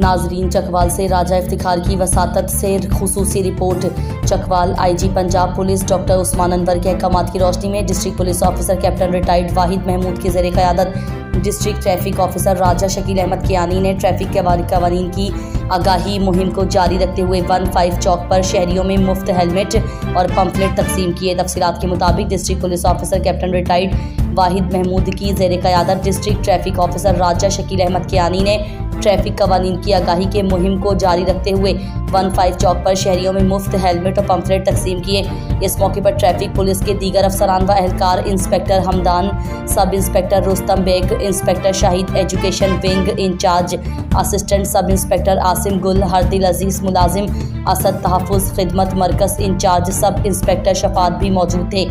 नाजरीन, चकवाल से राजा इफ्तिखार की वसातत से खुसूसी report. Chakwal IG Punjab police doctor Usman Anwar के अहकामात की रोशनी में district police officer captain retired Wahid Mahmood की ज़ेरे क़यादत district traffic officer Raja Shakeel Ahmed Kiyani ने ट्रैफिक के कवानीन की आगाही मुहिम को जारी रखते हुए 15 चौक पर शहरियों में मुफ्त हेलमेट और पंफलेट तकसीम किए। तफसीलात के मुताबिक district police officer captain retired Wahid Mahmood की ज़ेरे क़यादत district traffic officer Raja Shakeel Ahmed Kiyani ने ट्रैफिक कवानीन की आगाही के मुहिम को जारी रखते हुए 15 चौक पर शहरियों में मुफ्त हेलमेट और पंफलेट तकसीम किए। इस मौके पर ट्रैफिक पुलिस के दीगर अफसरान व एहलकार inspector Hamdan, sub inspector Rustam Baig, inspector Shahid education wing incharge, assistant sub inspector Asim Gul, हरदिल अजीज मुलाजिम, असद तहफ़्फ़ुज़ खिदमत मरकज़ इंचार्ज सब इंस्पेक्टर शफात भी मौजूद थे।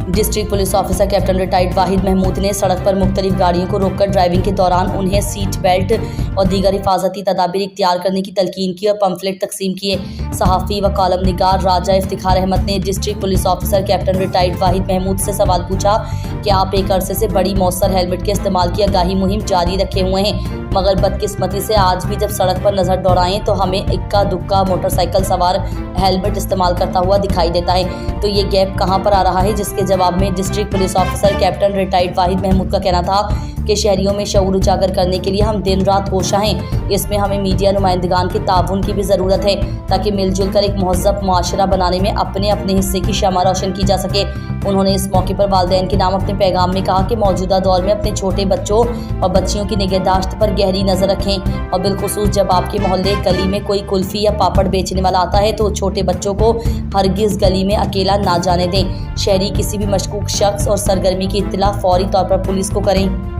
District police officer captain retired Wahid Mahmood ने सड़क पर मुख्तलिफ गाड़ियों को रोककर ड्राइविंग के दौरान उन्हें सीट बेल्ट और दीगर हिफाजती तदाबीर इख्तियार करने की तलकीन की और पंफलेट तकसीम किए। सहाफ़ी व कॉलम निगार राजा इफ्तिखार अहमद ने district police officer captain retired Wahid Mahmood से सवाल पूछा कि आप एक अरसे से बड़ी मौसर हेलमेट के इस्तेमाल की आगाही मुहिम जारी रखे हुए हैं, मगर बदकिस्मती से आज भी जब सड़क पर नज़र दौड़ाएं तो हमें इक्का दुक्का मोटरसाइकिल सवार हेलमेट इस्तेमाल करता हुआ दिखाई देता है। तो ये गैप कहाँ पर आ रहा है? जिसके जवाब में district police officer captain retired Wahid Mahmood का कहना था कि शहरियों में शऊर उजागर करने के लिए हम दिन रात कोशा हैं। इसमें हमें मीडिया नुमाइंदगान के ताउन की भी ज़रूरत है ताकि मिलजुल कर एक महज़्ज़ब मुआशरा बनाने में अपने अपने हिस्से की शमा रोशन की जा सके। उन्होंने इस मौके पर वालिदैन के नाम अपने पैगाम में कहा कि मौजूदा दौर में अपने छोटे बच्चों और बच्चियों की निगहदाश्त पर गहरी नज़र रखें और बिलखुसूस जब आपके मोहल्ले गली में कोई कुल्फ़ी या पापड़ बेचने वाला आता है तो छोटे बच्चों को हरगिज़ गली में अकेला ना जाने दें। शहरी किसी भी मशकूक शख्स और सरगर्मी की इत्तला फौरी तौर पर पुलिस को करें।